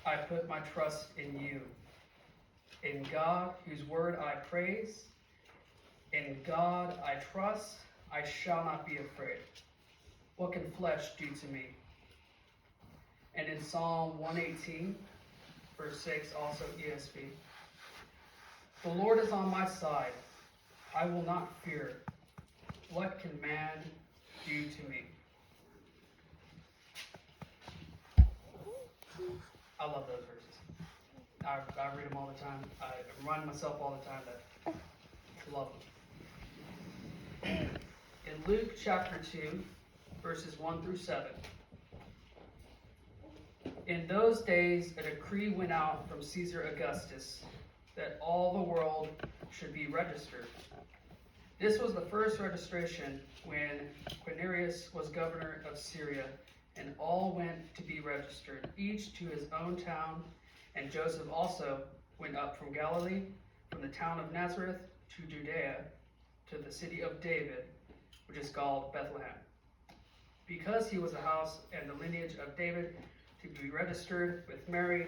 I put my trust in you. In God, whose word I praise, in God I trust, I shall not be afraid. What can flesh do to me? And in Psalm 118, verse 6, also ESV, the Lord is on my side. I will not fear. What can man do to me? I love those verses. I read them all the time. I remind myself all the time that I love them. In Luke chapter 2, verses 1 through 7. In those days, a decree went out from Caesar Augustus that all the world should be registered. This was the first registration when Quirinius was governor of Syria, and all went to be registered, each to his own town. And Joseph also went up from Galilee, from the town of Nazareth to Judea, to the city of David, which is called Bethlehem, because he was the house and the lineage of David, to be registered with Mary,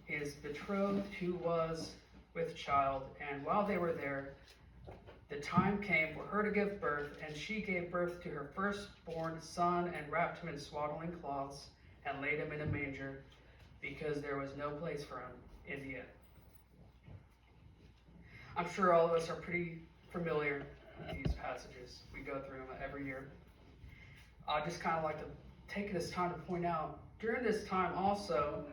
his betrothed, who was with child. And while they were there, the time came for her to give birth, and she gave birth to her firstborn son, and wrapped him in swaddling cloths, and laid him in a manger, because there was no place for him in the inn. I'm sure all of us are pretty familiar with these passages. We go through them every year. I just kind of like to take this time to point out, during this time also,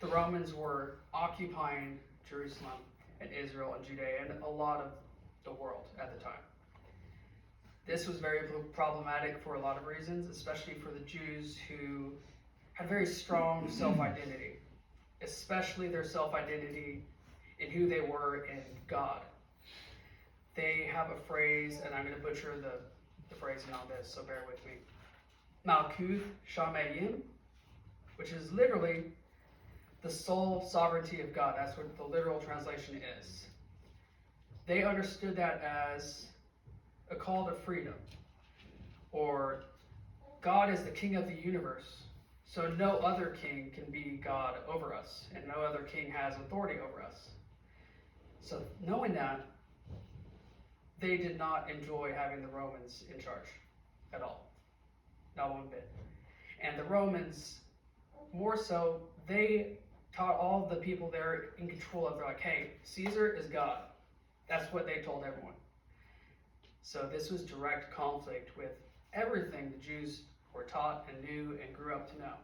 the Romans were occupying Jerusalem and Israel and Judea and a lot of the world at the time. This was very problematic for a lot of reasons, especially for the Jews who had very strong self-identity, especially their self-identity in who they were in God. They have a phrase, and I'm going to butcher the phrasing on this, so bear with me. Malkuth Shamayim, which is literally the sole sovereignty of God. That's what the literal translation is. They understood that as a call to freedom, or God is the king of the universe, so no other king can be God over us, and no other king has authority over us. So knowing that, they did not enjoy having the Romans in charge at all, not one bit. And the Romans, more so, they taught all the people they're in control of, they're like, hey, Caesar is God. That's what they told everyone. So this was direct conflict with everything the Jews were taught and knew and grew up to know.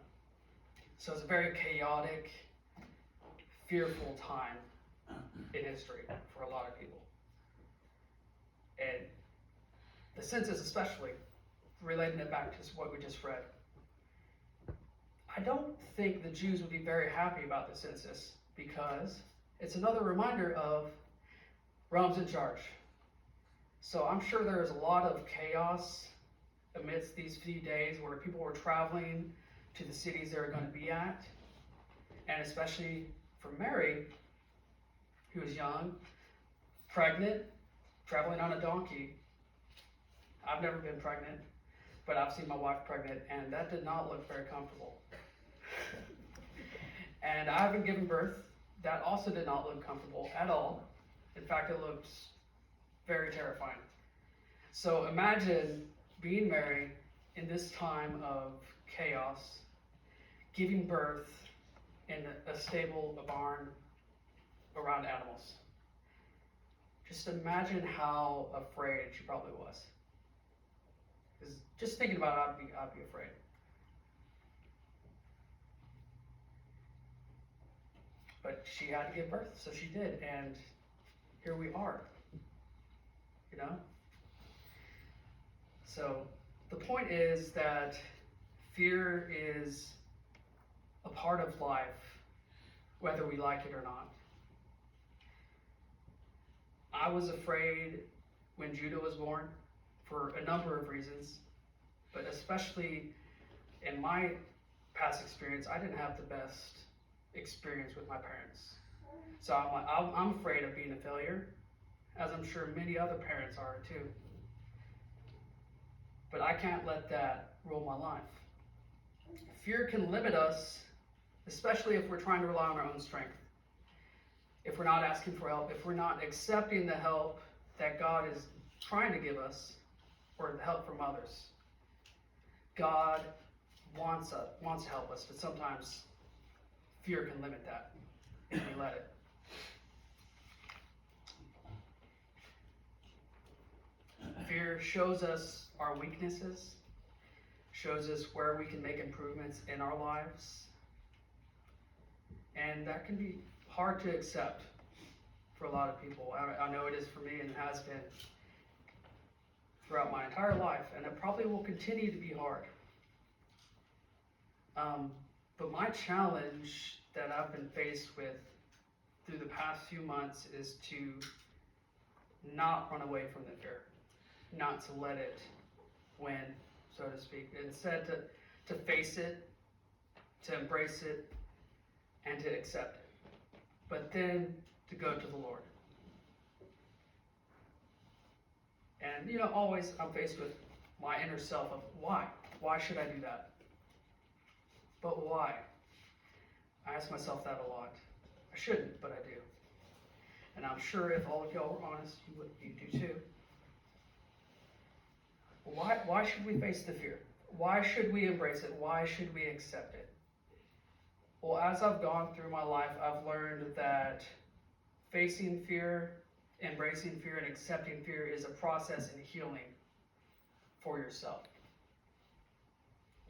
So it's a very chaotic, fearful time in history for a lot of people. And the census especially, relating it back to what we just read. I don't think the Jews would be very happy about the census, because it's another reminder of Rome's in charge. So I'm sure there was a lot of chaos amidst these few days where people were traveling to the cities they were going to be at. And especially for Mary, who was young, pregnant, traveling on a donkey. I've never been pregnant, but I've seen my wife pregnant, and that did not look very comfortable. And I haven't given birth. That also did not look comfortable at all. In fact, it looked very terrifying. So imagine being Mary in this time of chaos, giving birth in a stable, a barn, around animals. Just imagine how afraid she probably was. Because just thinking about it, I'd be afraid. But she had to give birth, so she did, and here we are. You know? So the point is that fear is a part of life, whether we like it or not. I was afraid when Judah was born for a number of reasons, but especially in my past experience, I didn't have the best experience with my parents. So I'm afraid of being a failure, as I'm sure many other parents are too. But I can't let that rule my life. Fear can limit us especially if we're trying to rely on our own strength. If we're not asking for help, if we're not accepting the help that God is trying to give us, or the help from others. God wants to help us, but sometimes fear can limit that if we let it. Fear shows us our weaknesses, shows us where we can make improvements in our lives, and that can be hard to accept for a lot of people. I know it is for me, and it has been throughout my entire life, and it probably will continue to be hard. But my challenge that I've been faced with through the past few months is to not run away from the fear, not to let it win, so to speak. Instead, to face it, to embrace it, and to accept it. But then to go to the Lord. And, always I'm faced with my inner self of why? Why should I do that? But why? I ask myself that a lot. I shouldn't, but I do. And I'm sure if all of y'all were honest, you do too. Why should we face the fear? Why should we embrace it? Why should we accept it? Well, as I've gone through my life, I've learned that facing fear, embracing fear, and accepting fear is a process in healing for yourself.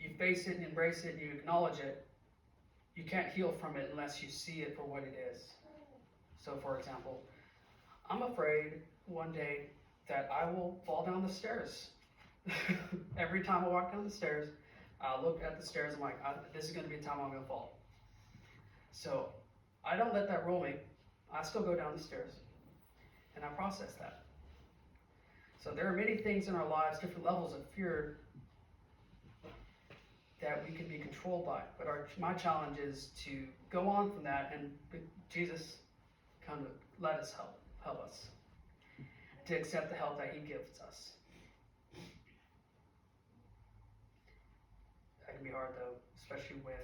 You face it and embrace it and you acknowledge it. You can't heal from it unless you see it for what it is. So, for example, I'm afraid one day that I will fall down the stairs. Every time I walk down the stairs, I look at the stairs, I'm like, this is going to be the time I'm going to fall. So I don't let that rule me. I still go down the stairs, and I process that. So there are many things in our lives, different levels of fear that we can be controlled by. But my challenge is to go on from that, and Jesus come to let us help us to accept the help that He gives us. That can be hard though, especially when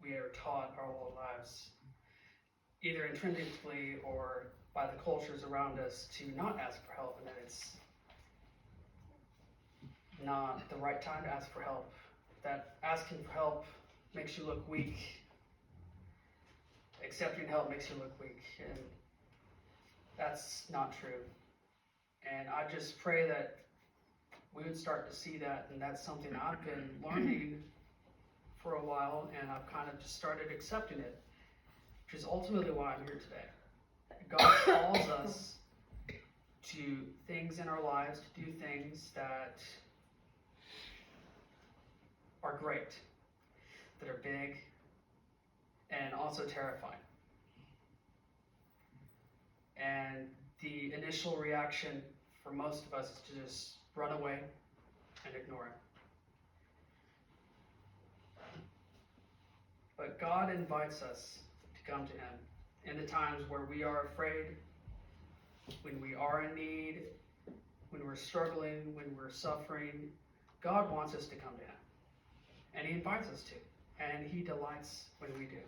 we are taught our whole lives, either intrinsically or by the cultures around us, to not ask for help, and that it's not the right time to ask for help. That asking for help makes you look weak. Accepting help makes you look weak, and that's not true. And I just pray that we would start to see that, and that's something I've been learning for a while, and I've kind of just started accepting it, which is ultimately why I'm here today. God calls us to things in our lives, to do things that are great, that are big, and also terrifying. And the initial reaction for most of us is to just run away and ignore it. But God invites us to come to Him in the times where we are afraid, when we are in need, when we're struggling, when we're suffering. God wants us to come to Him. And He invites us to. And He delights when we do.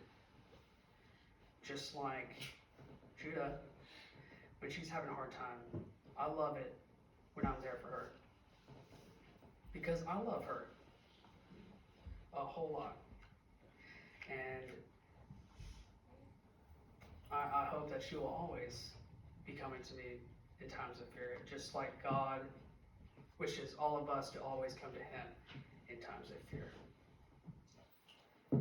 Just like Judah, when she's having a hard time, I love it when I'm there for her. Because I love her a whole lot. And I hope that she will always be coming to me in times of fear, just like God wishes all of us to always come to Him in times of fear. All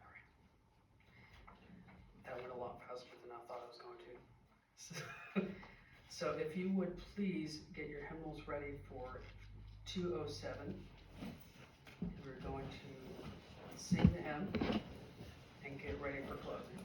right. That went a lot faster than I thought it was going to. So if you would please get your hymnals ready for 207. We're going to sing the hymn and get ready for closing.